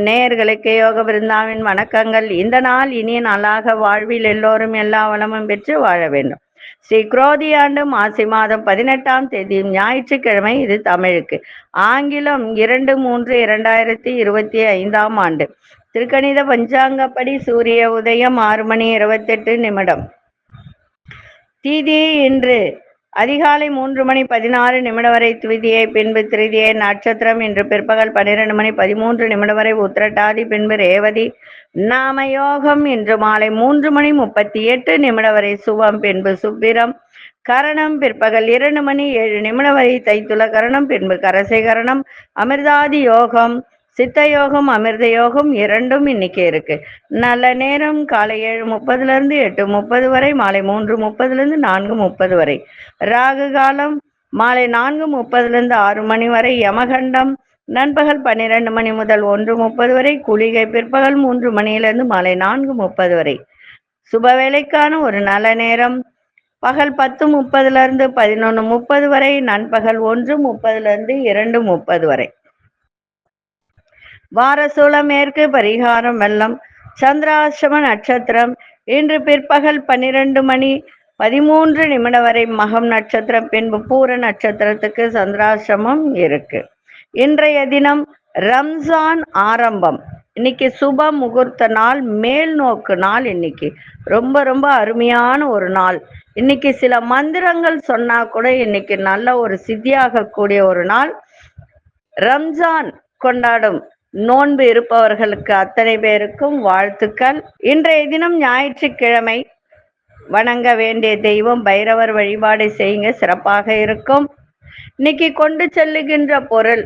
நேயர்களுக்கு யோக பிருந்தாவின் வணக்கங்கள். இந்த நாள் இனிய நாளாக வாழ்வில் எல்லோரும் எல்லா வளமும் பெற்று வாழ வேண்டும். ஸ்ரீ குரோதி ஆண்டு மாசி மாதம் 18ஆம் தேதி ஞாயிற்றுக்கிழமை. இது தமிழுக்கு. ஆங்கிலம் 2/3/2025 ஆண்டு. திருக்கணித பஞ்சாங்கப்படி சூரிய உதயம் 6:28. தீதி இன்று அதிகாலை 3:16 வரை துவிதியை, பின்பு திருதியை. நட்சத்திரம் இன்று பிற்பகல் 12:13 வரை உத்திரட்டாதி, பின்பு ரேவதி. நாமயோகம் இன்று மாலை 3:38 வரை சுபம், பின்பு சுப்பிரம். கரணம் பிற்பகல் 2:07 வரை தைத்துல கரணம், பின்பு கரசை கரணம். அமிர்தாதி யோகம், சித்த யோகம், அமிர்த யோகம் இரண்டும் இன்னைக்கு இருக்கு. நல்ல நேரம் காலை 7:30 8:30 வரை, மாலை 3:30 4:30 வரை. ராகு காலம் மாலை 4:30 6 வரை. யமகண்டம் நண்பகல் 12 முதல் 1:30 வரை. குளிகை பிற்பகல் 3 மாலை 4:30 வரை. சுபவேளைக்கான ஒரு நல்ல நேரம் பகல் 10:30 11:30 வரை. நண்பகல் 1:30 2:30 வரை. வாரசூல மேற்கு, பரிகாரம் வெள்ளம். சந்திராசிரம நட்சத்திரம் இன்று பிற்பகல் 12:13 வரை மகம் நட்சத்திரம், பின்பு பூர நட்சத்திரத்துக்கு சந்திராசிரமம் இருக்கு. இன்றைய தினம் ரம்ஜான் ஆரம்பம். இன்னைக்கு சுப முகூர்த்த நாள், மேல் நோக்கு நாள். இன்னைக்கு ரொம்ப ரொம்ப அருமையான ஒரு நாள். இன்னைக்கு சில மந்திரங்கள் சொன்னா கூட இன்னைக்கு நல்ல ஒரு சித்தியாகக்கூடிய ஒரு நாள். ரம்ஜான் கொண்டாடும் நோன்பு இருப்பவர்களுக்கு அத்தனை பேருக்கும் வாழ்த்துக்கள். இன்றைய தினம் ஞாயிற்றுக்கிழமை. வணங்க வேண்டிய தெய்வம் பைரவர் வழிபாடு செய்யுங்க, சிறப்பாக இருக்கும். இன்னைக்கு கொண்டு செல்லுகின்ற பொருள்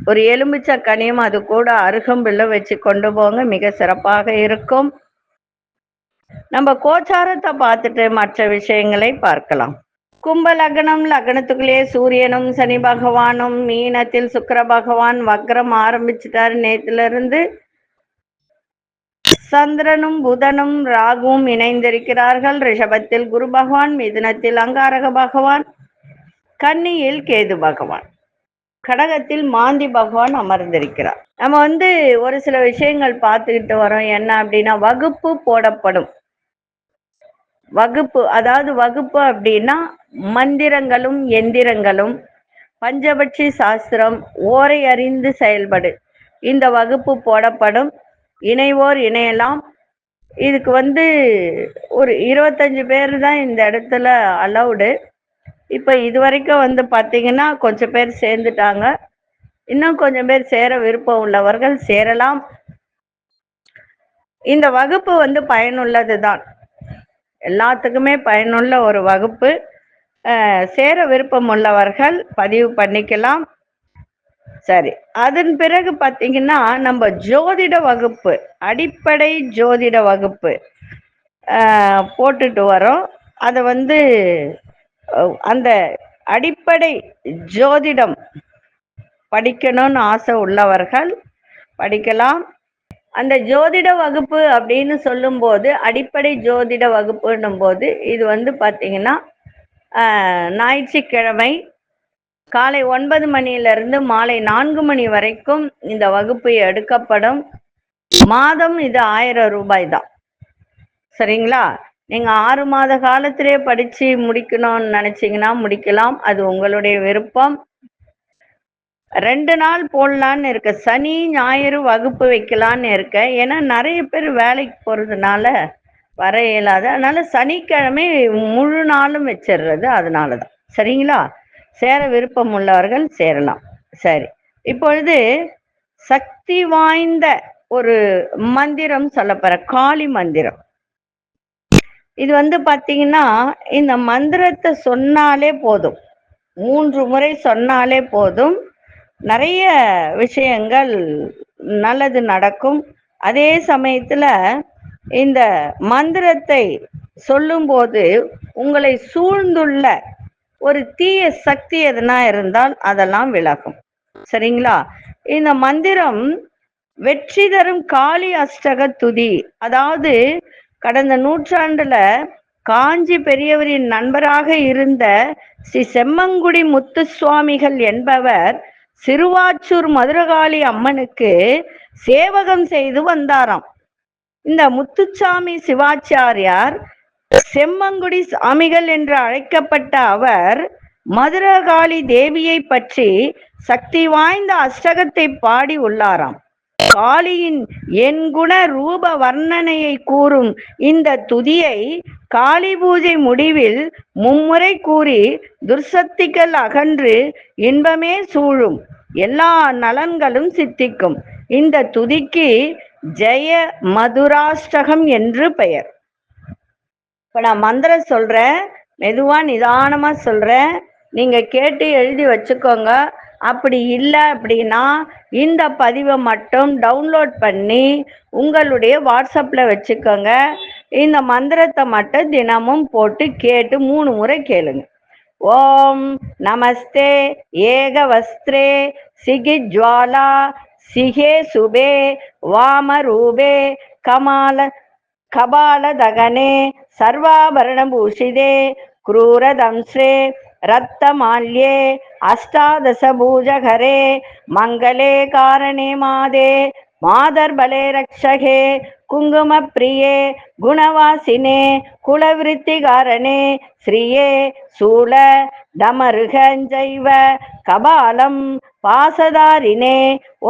ஒரு எலுமிச்சை கனியும், அது கூட அருகம்புல்ல வச்சு கொண்டு போங்க, மிக சிறப்பாக இருக்கும். நம்ம கோச்சாரத்தை பார்த்துட்டு மற்ற விஷயங்களை பார்க்கலாம். கும்ப லக்னம், லக்னத்துக்குள்ளேயே சூரியனும் சனி பகவானும். மீனத்தில் சுக்கிர பகவான் வக்ரம் ஆரம்பிச்சுட்டாரு நேத்துல இருந்து. சந்திரனும் புதனும் ராகுவும் இணைந்திருக்கிறார்கள். ரிஷபத்தில் குரு பகவான், மிதுனத்தில் அங்காரக பகவான், கன்னியில் கேது பகவான், கடகத்தில் மாந்தி பகவான் அமர்ந்திருக்கிறார். நம்ம ஒரு சில விஷயங்கள் பார்த்துக்கிட்டு வரோம். என்ன அப்படின்னா, வகுப்பு போடப்படும். வகுப்பு, அதாவது வகுப்பு அப்படின்னா மந்திரங்களும் எந்திரங்களும், பஞ்சபட்சி சாஸ்திரம், ஓரை அறிந்து செயல்படு. இந்த வகுப்பு போடப்படும். இணைவோர் இணையலாம். இதுக்கு ஒரு 25 பேர் தான் இந்த இடத்துல அலௌடு. இப்போ இதுவரைக்கும் பார்த்தீங்கன்னா கொஞ்சம் பேர் சேர்ந்துட்டாங்க. இன்னும் கொஞ்சம் பேர் சேர விருப்பம் உள்ளவர்கள் சேரலாம். இந்த வகுப்பு பயனுள்ளது தான், எல்லாத்துக்குமே பயனுள்ள ஒரு வகுப்பு. சேர விருப்பம் உள்ளவர்கள் பதிவு பண்ணிக்கலாம். சரி, அதன் பிறகு பார்த்தீங்கன்னா நம்ம ஜோதிட வகுப்பு, அடிப்படை ஜோதிட வகுப்பு போட்டுட்டு வரோம். அதை அந்த அடிப்படை ஜோதிடம் படிக்கணும்னு ஆசை உள்ளவர்கள் படிக்கலாம். அந்த ஜோதிட வகுப்பு அப்படின்னு சொல்லும்போது, அடிப்படை ஜோதிட வகுப்புன்னும் போது இது பார்த்தீங்கன்னா ஞாயிற்றுக்கிழமை காலை 9 மணியிலிருந்து மாலை 4 மணி வரைக்கும் இந்த வகுப்பு எடுக்கப்படும். மாதம் இது 1000 ரூபாய் தான். சரிங்களா? நீங்க 6 மாத காலத்திலே படிச்சு முடிக்கணும்னு நினைச்சீங்கன்னா முடிக்கலாம், அது உங்களுடைய விருப்பம். 2 நாள் போடலான்னு இருக்க, சனி ஞாயிறு வகுப்பு வைக்கலான்னு இருக்க. ஏன்னா நிறைய பேர் வேலைக்கு போறதுனால வர இயலாது. அதனால சனிக்கிழமை முழு நாளும் வச்சிடுறது, அதனாலதான். சரிங்களா? சேர விருப்பம் உள்ளவர்கள் சேரலாம். சரி, இப்பொழுது சக்தி வாய்ந்த ஒரு மந்திரம் சொல்லப்போற, காளி மந்திரம். இது பார்த்தீங்கன்னா இந்த மந்திரத்தை சொன்னாலே போதும், 3 முறை சொன்னாலே போதும், நிறைய விஷயங்கள் நல்லது நடக்கும். அதே சமயத்துல இந்த மந்திரத்தை சொல்லும்போது உங்களை சூழ்ந்துள்ள ஒரு தீய சக்தி எதனா இருந்தால் அதெல்லாம் விலகும். சரிங்களா? இந்த மந்திரம் வெற்றி தரும் காளி அஷ்டக துதி. அதாவது கடந்த நூற்றாண்டுல காஞ்சி பெரியவரின் நண்பராக இருந்த ஸ்ரீ செம்மங்குடி முத்துசுவாமிகள் என்பவர் சிறுவாச்சூர் மதுரகாளி அம்மனுக்கு சேவகம் செய்து வந்தாராம். இந்த முத்துசாமி சிவாச்சாரியார் செம்மங்குடி சாமிகள் என்று அழைக்கப்பட்ட அவர் மதுரகாளி தேவியை பற்றி சக்தி வாய்ந்த அஷ்டகத்தை பாடி உள்ளாராம். காளியின் எண்குண ரூப வர்ணனையை கூறும் இந்த துதியை காளி பூஜை முடிவில் மும்முறை கூறி துர்சக்திகள் அகன்று இன்பமே சூழும், எல்லா நலன்களும் சித்திக்கும். இந்த துதிக்கு ஜெய மதுராஷ்டகம் என்று பெயர். இப்ப நான் மந்திரம் சொல்றேன், மெதுவா நிதானமா சொல்றேன், நீங்க கேட்டு எழுதி வச்சுக்கோங்க. அப்படி இல்லை அப்படின்னா இந்த பதிவை மட்டும் டவுன்லோட் பண்ணி உங்களுடைய வாட்ஸ்அப்ல வச்சுக்கோங்க. இந்த மந்திரத்தை மட்டும் தினமும் போட்டு கேட்டு 3 முறை கேளுங்க. ஓம் நமஸ்தே ஏகவஸ்திரே சிகிஜ்வாலா சிகே சுபே வாமரூபே கபாலதகனே சர்வாபரணபூஷிதே क्रूरदंश्रे रक्तमाल्ये अष्टादशभुजघरे मङ्गले कारणे मादे मादर्बले रक्षके कुङ्कुमप्रिये गुणवासिने कुलवृत्तिकारणे श्रिये शूल डमरुगञ्जैव कपालं पासधारिणे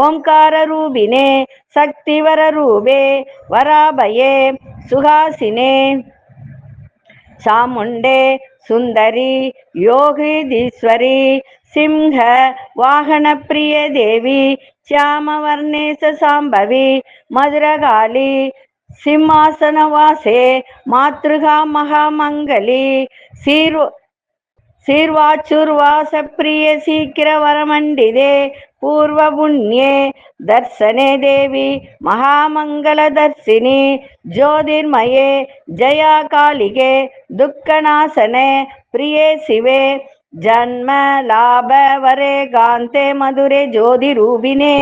ओंकाररूपिणे शक्तिवररूपे वराभये सुहासिने चामुंडे सुंदरी योगीश्वरी सिंह वाहन प्रिय देवी श्यामवर्णेश सांभवी मधुरकाली सिंहासनवासे मातृका महामंगली शीर्वाचुर्वास प्रिय शीघ्र वरमंडिते पूर्व पुण्ये दर्शने देवी महामंगल दर्शिनी ज्योतिर्मये जया कालिके दुःखनाशने प्रिये शिवे जन्म लाभ वरे कांते मधुरे ज्योतिरूपिणे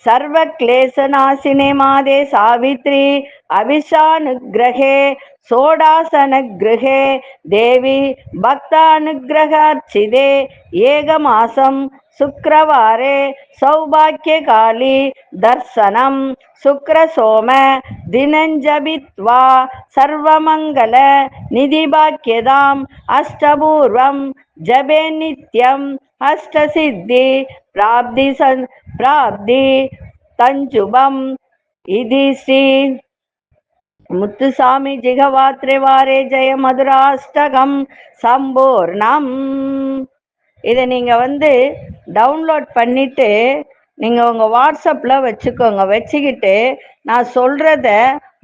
सर्वक्लेशनाशिने मादे सावित्री अभिषानुग्रहे षोडासनगृहे देवी भक्तानुग्रहार्चिते एकमासं शुक्रवारे सौभाग्यकाली दर्शनं शुक्रसोम दिनञ्जपित्वा सर्वमङ्गल निधिभाग्यदाम् अष्टपूर्वं जपे नित्यम् अष्टसिद्धि प्राप्ति तञ्जुबम् इति श्री முத்துசாமி ஜிகவாத்ரே வாரே ஜெய மதுராஷ்டகம் சம்பூர்ணம். இதை நீங்க டவுன்லோட் பண்ணிட்டு நீங்க உங்க வாட்ஸ்அப்ல வச்சுக்கோங்க. வச்சுக்கிட்டு நான் சொல்றத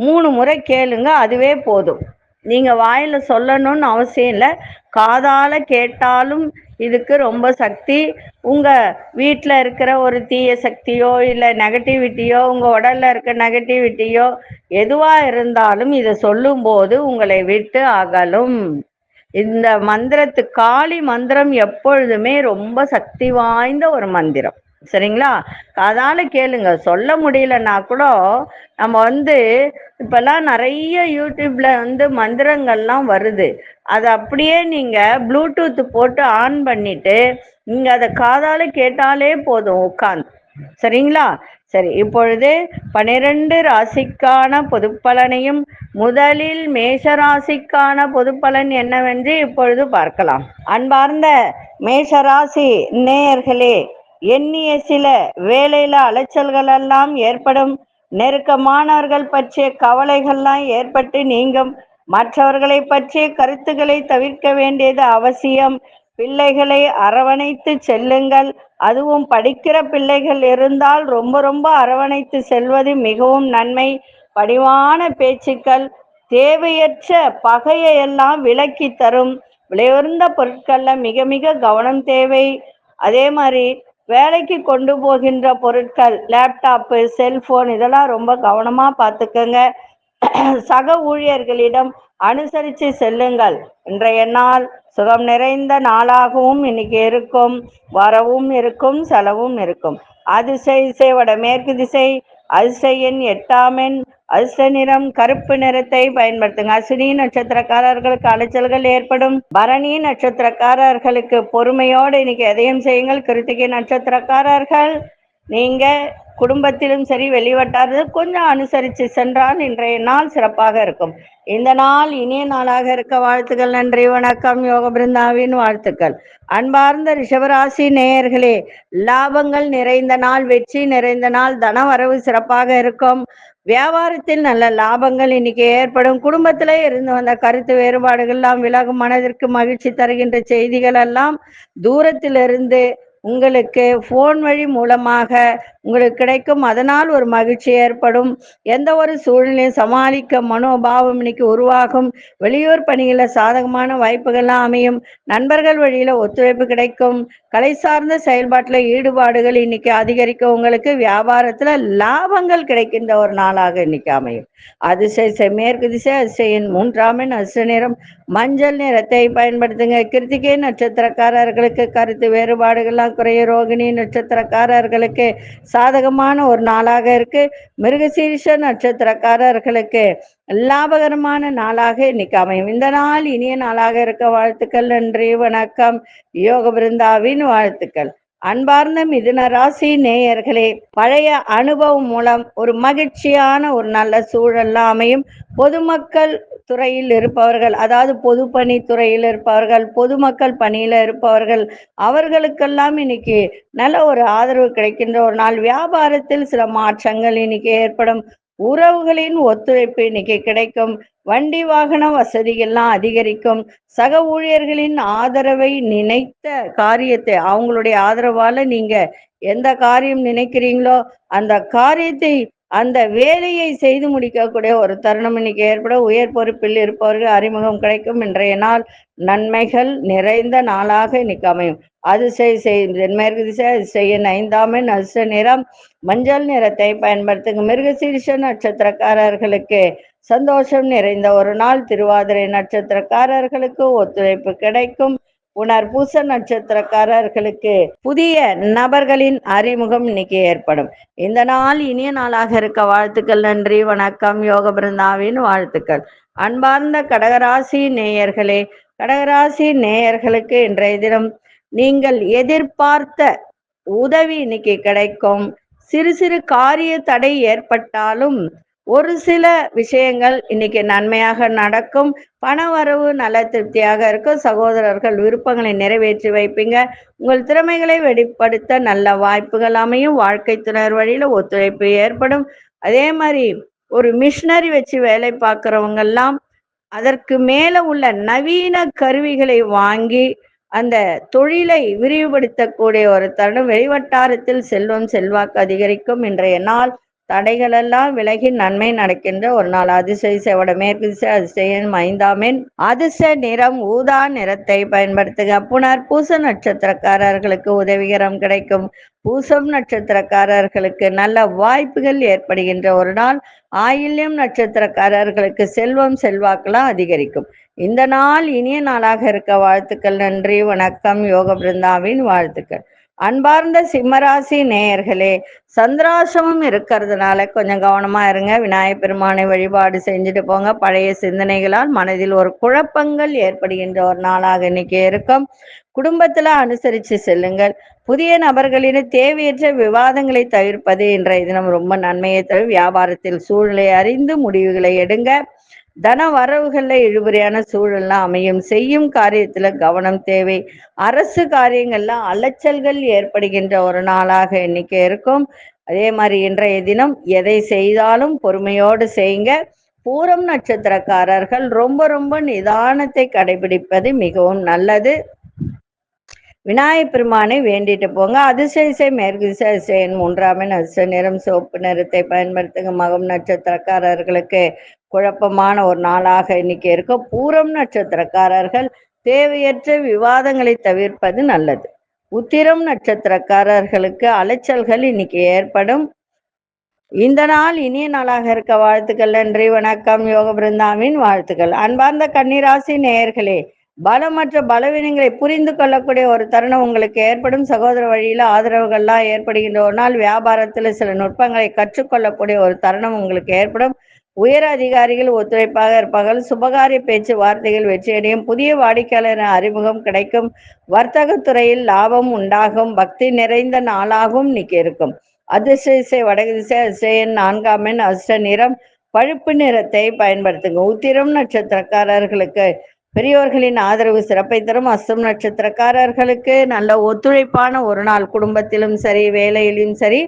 3 முறை கேளுங்க, அதுவே போதும். நீங்க வாயில சொல்லணும்னு அவசியம் இல்லை, காதால கேட்டாலும் இதுக்கு ரொம்ப சக்தி. உங்க வீட்டில் இருக்கிற ஒரு தீய சக்தியோ இல்லை நெகட்டிவிட்டியோ, உங்க உடல்ல இருக்க நெகட்டிவிட்டியோ எதுவா இருந்தாலும் இதை சொல்லும் போது உங்களை விட்டு அகலும். இந்த மந்திரத்து காளி மந்திரம் எப்பொழுதுமே ரொம்ப சக்தி வாய்ந்த ஒரு மந்திரம். சரிங்களா? அதால கேளுங்க. சொல்ல முடியலன்னா கூட நம்ம இப்பெல்லாம் நிறைய யூடியூப்ல மந்திரங்கள்லாம் வருது. அதை அப்படியே நீங்க ப்ளூடூத் போட்டு ஆன் பண்ணிட்டு நீங்க அதை காதால கேட்டாலே போதும் உட்கார்ந்து. சரிங்களா? சரி, இப்பொழுது 12 ராசிக்கான பொதுப்பலனையும் முதலில் மேஷ ராசிக்கான பொதுப்பலன் என்னவென்று இப்பொழுது பார்க்கலாம். அன்பார்ந்த மேஷராசி நேயர்களே, எண்ணிய சில வேலையில அலைச்சல்கள் எல்லாம் ஏற்படும். நெருக்கமானவர்கள் பற்றிய கவலைகள்லாம் ஏற்பட்டு நீங்கும். மற்றவர்களை பற்றிய கருத்துக்களை தவிர்க்க வேண்டியது அவசியம். பிள்ளைகளை அரவணைத்து செல்லுங்கள். அதுவும் படிக்கிற பிள்ளைகள் இருந்தால் ரொம்ப ரொம்ப அரவணைத்து செல்வது மிகவும் நன்மை. பணிவான பேச்சுக்கள் தேவையற்ற பகையை எல்லாம் விலக்கி தரும். விலையுயர்ந்த பொருட்கள்ல மிக மிக கவனம் தேவை. அதே மாதிரி வேலைக்கு கொண்டு போகின்ற பொருட்கள், லேப்டாப்பு, செல்போன் இதெல்லாம் ரொம்ப கவனமா பார்த்துக்கங்க. சக ஊழியர்களிடம் அனுசரித்து செல்லுங்கள். இன்றைய நாள் சுகம் நிறைந்த நாளாகவும் இன்னைக்கு இருக்கும். வரவும் இருக்கும், செலவும் இருக்கும். அதிசய திசை வடமேற்கு திசை, அதிர்ஷ்ட எண் 8 அதிர்ஷ்ட நிறம் கருப்பு நிறத்தை பயன்படுத்துங்க. அஸ்வினி நட்சத்திரக்காரர்களுக்கு அலைச்சல்கள் ஏற்படும். பரணி நட்சத்திரக்காரர்களுக்கு பொறுமையோடு இன்னைக்கு எதையும் செய்யுங்கள். கிருத்திகை நட்சத்திரக்காரர்கள் நீங்க குடும்பத்திலும் சரி வெளிவட்டாரத்தில் கொஞ்சம் அனுசரித்து சென்றால் இன்றைய நாள் சிறப்பாக இருக்கும். இந்த நாள் இனிய நாளாக இருக்க வாழ்த்துக்கள். நன்றி, வணக்கம். யோக பிருந்தாவின் வாழ்த்துக்கள். அன்பார்ந்த ரிஷபராசி நேயர்களே, லாபங்கள் நிறைந்த நாள், வெற்றி நிறைந்த நாள், தனவரவு சிறப்பாக இருக்கும். வியாபாரத்தில் நல்ல லாபங்கள் இன்னைக்கு ஏற்படும். குடும்பத்திலே இருந்து வந்த கருத்து வேறுபாடுகள் எல்லாம் விலகும். மனதிற்கு மகிழ்ச்சி தருகின்ற செய்திகள் எல்லாம் தூரத்திலிருந்து உங்களுக்கு போன் வழி மூலமாக உங்களுக்கு கிடைக்கும். அதனால் ஒரு மகிழ்ச்சி ஏற்படும். எந்த ஒரு சூழ்நிலையும் சமாளிக்க மனோபாவம் இன்னைக்கு உருவாகும். வெளியூர் பணிகள சாதகமான வாய்ப்புகள்லாம் அமையும். நண்பர்கள் வழியில ஒத்துழைப்பு கிடைக்கும். கலை சார்ந்த செயல்பாட்டில் ஈடுபாடுகள் இன்னைக்கு அதிகரிக்கும். உங்களுக்கு வியாபாரத்துல லாபங்கள் கிடைக்கின்ற ஒரு நாளாக இன்னைக்கு அமையும். அதிசய மேற்கு திசை அதிசயின் 3 அதிர்ஷ்ட நிறம் மஞ்சள் நிறத்தை பயன்படுத்துங்க. கிருத்திகை நட்சத்திரக்காரர்களுக்கு கருத்து வேறுபாடுகள்லாம் குறைய. ரோகிணி நட்சத்திரக்காரர்களுக்கு சாதகமான ஒரு நாளாக இருக்கு. மிருகசீரிஷ நட்சத்திரக்காரர்களுக்கு லாபகரமான நாளாக இன்னைக்கு அமையும். இந்த நாள் இனிய நாளாக இருக்க வாழ்த்துக்கள். நன்றி, வணக்கம். யோக பிருந்தாவின் வாழ்த்துக்கள். அன்பார்ந்த மிதுன ராசி நேயர்களே, பழைய அனுபவம் மூலம் ஒரு மகிழ்ச்சியான ஒரு நல்ல சூழல்லாம் அமையும். பொதுமக்கள் துறையில் இருப்பவர்கள், அதாவது பொதுப்பணி துறையில் இருப்பவர்கள், பொதுமக்கள் பணியில இருப்பவர்கள், அவர்களுக்கெல்லாம் இன்னைக்கு நல்ல ஒரு ஆதரவு கிடைக்கின்ற ஒரு நாள். வியாபாரத்தில் சில மாற்றங்கள் இன்னைக்கு ஏற்படும். உறவுகளின் ஒத்துழைப்பு இன்னைக்கு கிடைக்கும். வண்டி வாகன வசதிகள்லாம் அதிகரிக்கும். சக ஊழியர்களின் ஆதரவை நினைத்த காரியத்தை, அவங்களுடைய ஆதரவால நீங்க எந்த காரியம் நினைக்கிறீங்களோ அந்த காரியத்தை, அந்த வேலையை செய்து முடிக்கக்கூடிய ஒரு தருணம் இன்னைக்கு ஏற்பட. உயர் பொறுப்பில் இருப்பவர்கள் அறிமுகம் கிடைக்கும். இன்றைய நாள் நன்மைகள் நிறைந்த நாளாக இன்னைக்கு அமையும். மேற்கு திசை செய்ய 5 அதிர்ஷ்ட நிறம் மஞ்சள் நிறத்தை பயன்படுத்துங்க. மிருகசீரிஷ நட்சத்திரக்காரர்களுக்கு சந்தோஷம் நிறைந்த ஒரு நாள். திருவாதிரை நட்சத்திரக்காரர்களுக்கு ஒத்துழைப்பு கிடைக்கும். பூச நட்சத்திரக்காரர்களுக்கு புதிய நபர்களின் அறிமுகம் இன்னைக்கு ஏற்படும். இந்த நாள் இனிய நாளாக இருக்க வாழ்த்துக்கள். நன்றி, வணக்கம். யோக பிருந்தாவின் வாழ்த்துக்கள். அன்பார்ந்த கடகராசி நேயர்களே, கடகராசி நேயர்களுக்கு இன்றைய தினம் நீங்கள் எதிர்பார்த்த உதவி இன்னைக்கு கிடைக்கும். சிறு சிறு காரிய தடை ஏற்பட்டாலும் ஒரு சில விஷயங்கள் இன்னைக்கு நன்மையாக நடக்கும். பணவரவு நல்ல திருப்தியாக இருக்கும். சகோதரர்கள் விருப்பங்களை நிறைவேற்றி வைப்பீங்க. உங்கள் திறமைகளை வெளிப்படுத்த நல்ல வாய்ப்புகள் அமையும். வாழ்க்கை துணர் வழியில ஒத்துழைப்பு ஏற்படும். அதே மாதிரி ஒரு மிஷினரி வச்சு வேலை பார்க்கிறவங்க எல்லாம் அதற்கு மேல உள்ள நவீன கருவிகளை வாங்கி அந்த தொழிலை விரிவுபடுத்தக்கூடிய ஒரு தருணம். வெளிவட்டாரத்தில் செல்வம் செல்வாக்கு அதிகரிக்கும். இன்றைய நாள் தடைகள் எல்லாம் விலகி நன்மை நடக்கின்ற ஒரு நாள். அதிசய வடமேற்கு திசை அதிசயம் 5 அதிர்ஷ்ட நிறம் ஊதா நிறத்தை பயன்படுத்துக. பூச நட்சத்திரக்காரர்களுக்கு உதவிகரம் கிடைக்கும். பூசம் நட்சத்திரக்காரர்களுக்கு நல்ல வாய்ப்புகள் ஏற்படுகின்ற ஒரு நாள். ஆயில்யம் நட்சத்திரக்காரர்களுக்கு செல்வம் செல்வாக்கெல்லாம் அதிகரிக்கும். இந்த நாள் இனிய நாளாக இருக்க வாழ்த்துக்கள். நன்றி, வணக்கம். யோக பிருந்தாவின் வாழ்த்துக்கள். அன்பார்ந்த சிம்மராசி நேயர்களே, சந்திராசிரமம் இருக்கிறதுனால கொஞ்சம் கவனமா இருங்க. விநாயகப் பெருமானை வழிபாடு செஞ்சுட்டு போங்க. பழைய சிந்தனைகளால் மனதில் ஒரு குழப்பங்கள் ஏற்படுகின்ற ஒரு நாளாக இன்னைக்கு இருக்கும். குடும்பத்துல அனுசரித்து செல்லுங்கள். புதிய நபர்களின் தேவையற்ற விவாதங்களை தவிர்ப்பது இன்றைய தினம் ரொம்ப நன்மையை தரும். வியாபாரத்தில் சூழ்நிலை அறிந்து முடிவுகளை எடுங்க. தன வரவுகள்ல இழுபறியான சூழல்லாம் அமையும். செய்யும் காரியத்துல கவனம் தேவை. அரசு காரியங்கள்ல அலைச்சல்கள் ஏற்படுகின்ற ஒரு நாளாக இன்னைக்கு இருக்கும். அதே மாதிரி இன்றைய தினம் எதை செய்தாலும் பொறுமையோடு செய்யுங்க. பூரம் நட்சத்திரக்காரர்கள் ரொம்ப ரொம்ப நிதானத்தை கடைபிடிப்பது மிகவும் நல்லது. விநாயகப் பெருமானை வேண்டிட்டு போங்க. அதிசய மேற்கு திசை அதிசயன் 3 அதிர்ஷ்ட நிறம் சிவப்பு நிறத்தை பயன்படுத்துங்க. மகம் நட்சத்திரக்காரர்களுக்கு குழப்பமான ஒரு நாளாக இன்னைக்கு இருக்கும். பூரம் நட்சத்திரக்காரர்கள் தேவையற்ற விவாதங்களை தவிர்ப்பது நல்லது. உத்திரம் நட்சத்திரக்காரர்களுக்கு அலைச்சல்கள் இன்னைக்கு ஏற்படும். இந்த நாள் இனிய நாளாக இருக்க வாழ்த்துக்கள். நன்றி, வணக்கம். யோக பிருந்தாவின் வாழ்த்துக்கள். அன்பார்ந்த கன்னிராசி நேயர்களே, பலமற்ற பலவீனங்களை புரிந்து கொள்ளக்கூடிய ஒரு தருணம் உங்களுக்கு ஏற்படும். சகோதர வழியில் ஆதரவுகள்லாம் ஏற்படுகின்ற ஒரு நாள். வியாபாரத்தில் சில நுட்பங்களை கற்றுக்கொள்ளக்கூடிய ஒரு தருணம் உங்களுக்கு ஏற்படும். உயர் அதிகாரிகள் ஒத்துழைப்பாக இருப்பார்கள். சுபகாரிய பேச்சுவார்த்தைகள் வெற்றியடையும். புதிய வாடிக்கையாளர் அறிமுகம் கிடைக்கும். வர்த்தகத்துறையில் லாபம் உண்டாகும். பக்தி நிறைந்த நாளாகவும் இன்னைக்கு இருக்கும். அதிர்ஷ்ட வடகு திசை, அதிர்ஷ்ட எண் 4ஆம் எண், அதிர்ஷ்ட நிறம் பழுப்பு நிறத்தை பயன்படுத்துங்க. உத்திரம் நட்சத்திரக்காரர்களுக்கு பெரியோர்களின் ஆதரவு சிறப்பை தரும். அஸ்தம் நட்சத்திரக்காரர்களுக்கு நல்ல ஒத்துழைப்பான ஒரு நாள். குடும்பத்திலும் சரி, வேலையிலும் சரி,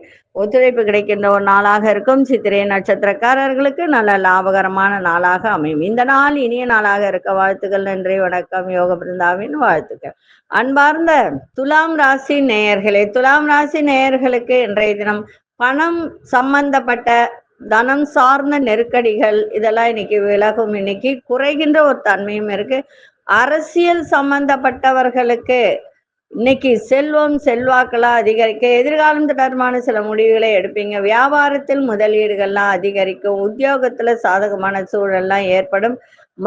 ஒத்துழைப்பு கிடைக்கின்ற ஒரு நாளாக இருக்கும். சித்திரை நட்சத்திரக்காரர்களுக்கு நல்ல லாபகரமான நாளாக அமையும். இந்த நாள் இனிய நாளாக இருக்க வாழ்த்துக்கள். நன்றி, வணக்கம். யோக பிருந்தாவின் வாழ்த்துக்கள். அன்பார்ந்த துலாம் ராசி நேயர்களே, துலாம் ராசி நேயர்களுக்கு இன்றைய தினம் பணம் சம்பந்தப்பட்ட தனம் சார்ந்த நெருக்கடிகள் இதெல்லாம் இன்னைக்கு விலகும். இன்னைக்கு குறைகின்ற ஒரு தன்மையும் இருக்கு. அரசியல் சம்பந்தப்பட்டவர்களுக்கு இன்னைக்கு செல்வம் செல்வாக்கெல்லாம் அதிகரிக்க, எதிர்காலம் தொடர்பான சில முடிவுகளை எடுப்பீங்க. வியாபாரத்தில் முதலீடுகள்லாம் அதிகரிக்கும். உத்தியோகத்துல சாதகமான சூழல்லாம் ஏற்படும்.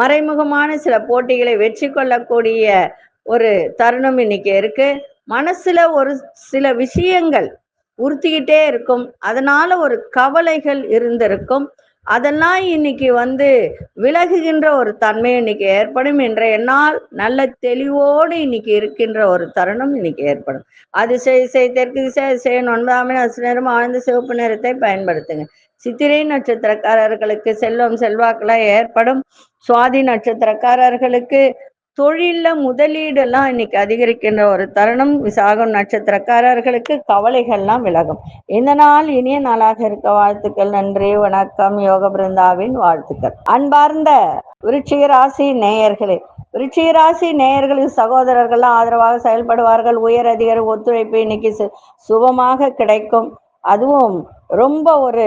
மறைமுகமான சில போட்டிகளை வெற்றி கொள்ளக்கூடிய ஒரு தருணம் இன்னைக்கு இருக்கு. மனசுல ஒரு சில விஷயங்கள் உறுத்திக்கிட்டே இருக்கும். அதனால ஒரு கவலைகள் இருந்திருக்கும். அதெல்லாம் இன்னைக்கு விலகுகின்ற ஒரு தன்மை இன்னைக்கு ஏற்படும். இன்றைய நாள் நல்ல தெளிவோடு இன்னைக்கு இருக்கின்ற ஒரு தருணம் இன்னைக்கு ஏற்படும். அதிசய தெற்கு திசை, அதிசய 9ஆம் எண், அதிர்ஷ்ட நிறம் ஆழ்ந்த சிவப்பு நிறத்தை பயன்படுத்துங்க. சித்திரை நட்சத்திரக்காரர்களுக்கு செல்வம் செல்வாக்கெல்லாம் ஏற்படும். சுவாதி நட்சத்திரக்காரர்களுக்கு தொழில முதலீடெல்லாம் இன்னைக்கு அதிகரிக்கின்ற ஒரு தருணம். விசாகம் நட்சத்திரக்காரர்களுக்கு கவலைகள்லாம் விலகும். இந்த நாள் இனிய நாளாக இருக்க வாழ்த்துக்கள். நன்றி, வணக்கம். யோக பிருந்தாவின் வாழ்த்துக்கள். அன்பார்ந்த விருச்சிக ராசி நேயர்களே, விருச்சிக ராசி நேயர்களுக்கு சகோதரர்கள்லாம் ஆதரவாக செயல்படுவார்கள். உயர் அதிகாரி ஒத்துழைப்பு இன்னைக்கு சுபமாக கிடைக்கும். அதுவும் ரொம்ப ஒரு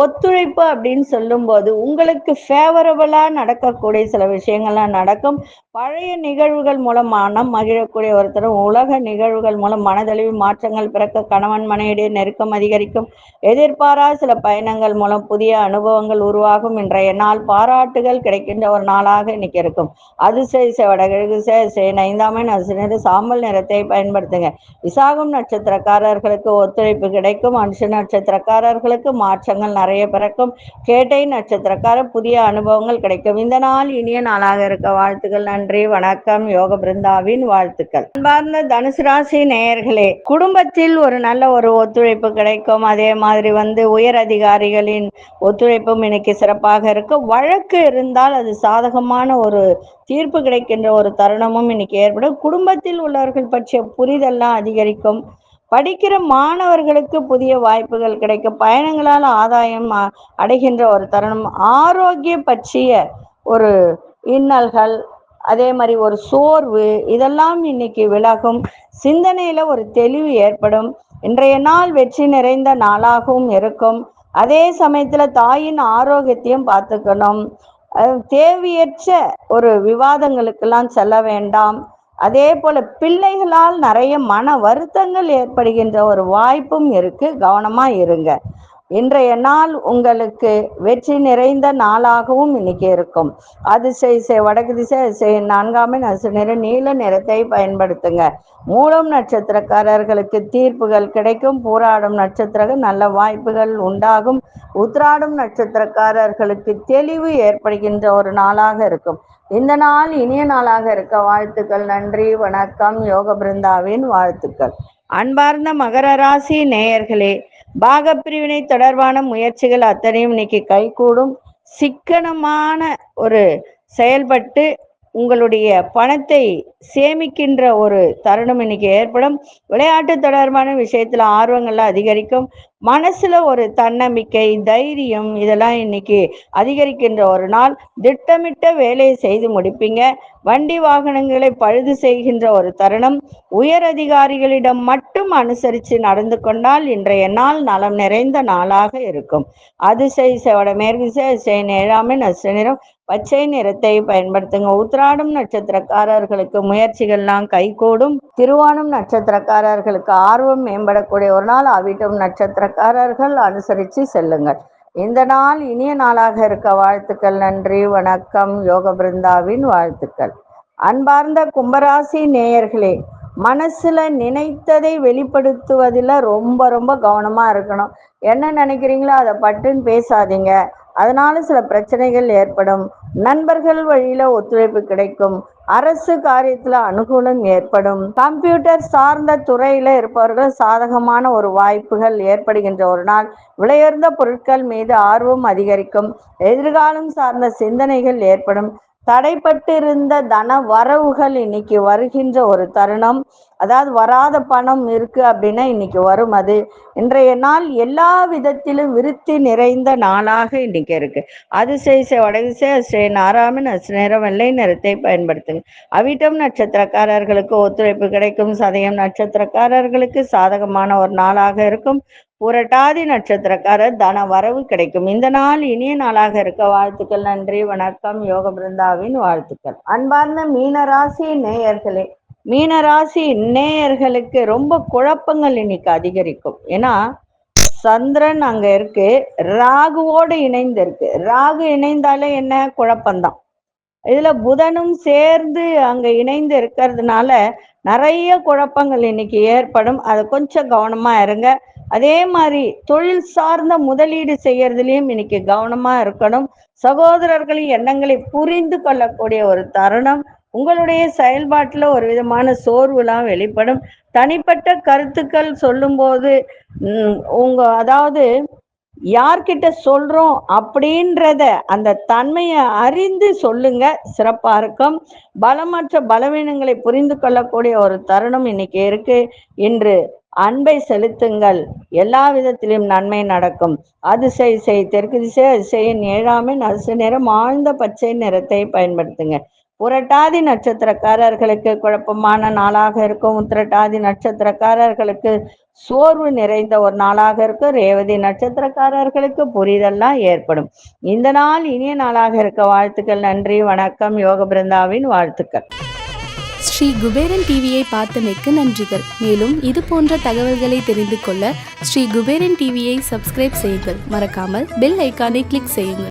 ஒத்துழைப்பு அப்படின்னு சொல்லும்போது உங்களுக்கு ஃபேவரபிளா நடக்கக்கூடிய சில விஷயங்கள்லாம் நடக்கும். பழைய நிகழ்வுகள் மூலம் மனம் மகிழக்கூடிய ஒருத்தரும், உலக நிகழ்வுகள் மூலம் மனதளவில் மாற்றங்கள் பிறக்க, கணவன் மனைவிடையே நெருக்கம் அதிகரிக்கும். எதிர்பாராத சில பயணங்கள் மூலம் புதிய அனுபவங்கள் உருவாகும். இன்றைய நாள் பாராட்டுகள் கிடைக்கின்ற ஒரு நாளாக இன்னைக்கு இருக்கும். அதிசய வடகிழக்கு திசை, 5ஆம் எண், அதிர்ஷ்ட சாம்பல் நிறத்தை பயன்படுத்துங்க. விசாகம் நட்சத்திரக்காரர்களுக்கு ஒத்துழைப்பு கிடைக்கும். அனுஷ நட்சத்திரக்காரர்களுக்கு மாற்றங்கள் நிறைய பிறக்கும். கேட்டை நட்சத்திரக்காரர் புதிய அனுபவங்கள் கிடைக்கும். இந்த நாள் இனிய நாளாக இருக்க வாழ்த்துக்கள். நன்றி, வணக்கம். யோக பிருந்தாவின் வாழ்த்துக்கள். அன்பார்ந்த தனுசு ராசி நேயர்களே, குடும்பத்தில் ஒரு நல்ல ஒரு ஒத்துழைப்பு கிடைக்கும். அதே மாதிரி உயர் அதிகாரிகளின் ஒத்துழைப்பும் இன்னைக்கு சிறப்பாக இருக்கு. வழக்கு இருந்தால் அது சாதகமான ஒரு தீர்ப்பு கிடைக்கின்ற ஒரு தருணமும் இன்னைக்கு ஏற்படும். குடும்பத்தில் உள்ளவர்கள் பற்றிய புரிதல்லாம் அதிகரிக்கும். படிக்கிற மாணவர்களுக்கு புதிய வாய்ப்புகள் கிடைக்கும். பயணங்களால் ஆதாயம் அடைகின்ற ஒரு தருணம். ஆரோக்கிய பற்றிய ஒரு இன்னல்கள், அதே மாதிரி ஒரு சோர்வு இதெல்லாம் இன்னைக்கு விலகும். சிந்தனையில ஒரு தெளிவு ஏற்படும். இன்றைய நாள் வெற்றி நிறைந்த நாளாகவும் இருக்கும். அதே சமயத்துல தாயின் ஆரோக்கியத்தையும் பார்த்துக்கணும். தேவையற்ற ஒரு விவாதங்களுக்கெல்லாம் செல்ல வேண்டாம். அதே போல பிள்ளைகளால் நிறைய மன வருத்தங்கள் ஏற்படுகின்ற ஒரு வாய்ப்பும் இருக்கு. கவனமா இருங்க. இன்றைய நாள் உங்களுக்கு வெற்றி நிறைந்த நாளாகவும் இன்னைக்கு இருக்கும். அதிசய வடக்கு திசை, அதிசய 4ஆம் எண், அதிர்ஷ்ட நிறம் நீல நிறத்தை பயன்படுத்துங்க. மூலம் நட்சத்திரக்காரர்களுக்கு தீர்ப்புகள் கிடைக்கும். பூராடம் நட்சத்திரம் நல்ல வாய்ப்புகள் உண்டாகும். உத்திராடம் நட்சத்திரக்காரர்களுக்கு தெளிவு ஏற்படுகின்ற ஒரு நாளாக இருக்கும். இந்த நாள் இனிய நாளாக இருக்க வாழ்த்துக்கள். நன்றி, வணக்கம். யோக பிருந்தாவின் வாழ்த்துக்கள். அன்பார்ந்த மகர ராசி நேயர்களே, பாகப்பிரிவினை தொடர்பான முயற்சிகள் அத்தனையும் இன்னைக்கு கைகூடும். சிக்கனமான ஒரு செயல்பட்டு உங்களுடைய பணத்தை சேமிக்கின்ற ஒரு தருணம் இன்னைக்கு ஏற்படும். விளையாட்டு தொடர்பான விஷயத்துல ஆர்வங்கள்லாம் அதிகரிக்கும். மனசுல ஒரு தன்னம்பிக்கை, தைரியம் இதெல்லாம் இன்னைக்கு அதிகரிக்கின்ற ஒரு நாள். திட்டமிட்ட வேலையை செய்து முடிப்பீங்க. வண்டி வாகனங்களை பழுது செய்கின்ற ஒரு தருணம். உயர் அதிகாரிகளிடம் மட்டும் அனுசரித்து நடந்து கொண்டால் இன்றைய நாள் நலம் நிறைந்த நாளாக இருக்கும். அதிசய வடமேற்கு திசை, 7ஆம் எண், அதிர்ஷ்ட நிறம் பச்சை நிறத்தை பயன்படுத்துங்க. உத்திராடம் நட்சத்திரக்காரர்களுக்கு முயற்சிகள்லாம் கைகூடும். திருவோணம் நட்சத்திரக்காரர்களுக்கு ஆர்வம் மேம்படக்கூடிய ஒரு நாள். அவிட்டம் நட்சத்திரக்காரர்கள் அனுசரித்து செல்லுங்கள். இந்த நாள் இனிய நாளாக இருக்க வாழ்த்துக்கள். நன்றி, வணக்கம். யோக பிருந்தாவின் வாழ்த்துக்கள். அன்பார்ந்த கும்பராசி நேயர்களே, மனசுல நினைத்ததை வெளிப்படுத்துவதில் ரொம்ப ரொம்ப கவனமா இருக்கணும். என்ன நினைக்கிறீங்களோ அதை பட்டுன்னு பேசாதீங்க. அதனால சில பிரச்சனைகள் ஏற்படும். நண்பர்கள் வழியில ஒத்துழைப்பு கிடைக்கும். அரசு காரியத்துல அனுகூலம் ஏற்படும். கம்ப்யூட்டர் சார்ந்த துறையில இருப்பவர்கள் சாதகமான ஒரு வாய்ப்புகள் ஏற்படுகின்ற ஒரு நாள். விலையுயர்ந்த பொருட்கள் மீது ஆர்வம் அதிகரிக்கும். எதிர்காலம் சார்ந்த சிந்தனைகள் ஏற்படும். தடைப்பட்டு இருந்த தன வரவுகள் இன்னைக்கு வருகின்ற ஒரு தருணம். அதாவது வராத பணம் இருக்கு அப்படின்னா இன்னைக்கு வரும். அது இன்றைய நாள் எல்லா விதத்திலும் விருத்தி நிறைந்த நாளாக இன்னைக்கு இருக்கு. அதிசய வடதிசை ஸ்ரீ நாராயணன் நேரம் வெள்ளை நிறத்தை பயன்படுத்துங்க. அவிட்டம் நட்சத்திரக்காரர்களுக்கு ஒத்துழைப்பு கிடைக்கும். சதயம் நட்சத்திரக்காரர்களுக்கு சாதகமான ஒரு நாளாக இருக்கும். புரட்டாதி நட்சத்திரக்காரர் தன வரவு கிடைக்கும். இந்த நாள் இனிய நாளாக இருக்க வாழ்த்துக்கள். நன்றி, வணக்கம். யோக பிருந்தாவின் வாழ்த்துக்கள். அன்பார்ந்த மீனராசி நேயர்களே, மீனராசி நேயர்களுக்கு ரொம்ப குழப்பங்கள் இன்னைக்கு அதிகரிக்கும். ஏன்னா சந்திரன் அங்க இருக்கு, ராகுவோடு இணைந்து இருக்கு. ராகு இணைந்தாலே என்ன குழப்பம்தான். இதுல புதனும் சேர்ந்து அங்க இணைந்து இருக்கிறதுனால நிறைய குழப்பங்கள் இன்னைக்கு ஏற்படும். அதை கொஞ்சம் கவனமா இருங்க. அதே மாதிரி தொழில் சார்ந்த முதலீடு செய்யறதுலயும் இன்னைக்கு கவனமா இருக்கணும். சகோதரர்களின் எண்ணங்களை புரிந்து கொள்ளக்கூடிய ஒரு தருணம். உங்களுடைய செயல்பாட்டுல ஒரு விதமான சோர்வுலாம் வெளிப்படும். தனிப்பட்ட கருத்துக்கள் சொல்லும் போது அதாவது யார்கிட்ட சொல்றோம் அப்படின்றத அந்த தன்மையை அறிந்து சொல்லுங்க, சிறப்பா இருக்கும். பலமற்ற பலவீனங்களை புரிந்து கொள்ளக்கூடிய ஒரு தருணம் இன்னைக்கு இருக்கு. இன்று அன்பை செலுத்துங்கள், எல்லா விதத்திலும் நன்மை நடக்கும். அதிசய தெற்கு திசை அதிசயின் 7ஆம் எண் அரிசி நிறம் ஆழ்ந்த பச்சை நிறத்தை பயன்படுத்துங்க. புரட்டாதி நட்சத்திரக்காரர்களுக்கு குழப்பமான நாளாக இருக்கும். உத்திரட்டாதி நட்சத்திரக்காரர்களுக்கு சோர்வு நிறைந்த ஒரு நாளாக இருக்கும். ரேவதி நட்சத்திரக்காரர்களுக்கு புரிதல்லாம் ஏற்படும். இந்த நாள் இனிய நாளாக இருக்க வாழ்த்துக்கள். நன்றி, வணக்கம். யோக பிருந்தாவின் வாழ்த்துக்கள். ஸ்ரீ குபேரன் டிவியை பார்த்தமைக்கு நன்றிகள். மேலும் இது போன்ற தகவல்களை தெரிந்து கொள்ள ஸ்ரீ குபேரன் டிவியை சப்ஸ்கிரைப் செய்யுங்கள். மறக்காமல் பெல் ஐக்கானை கிளிக் செய்யுங்கள்.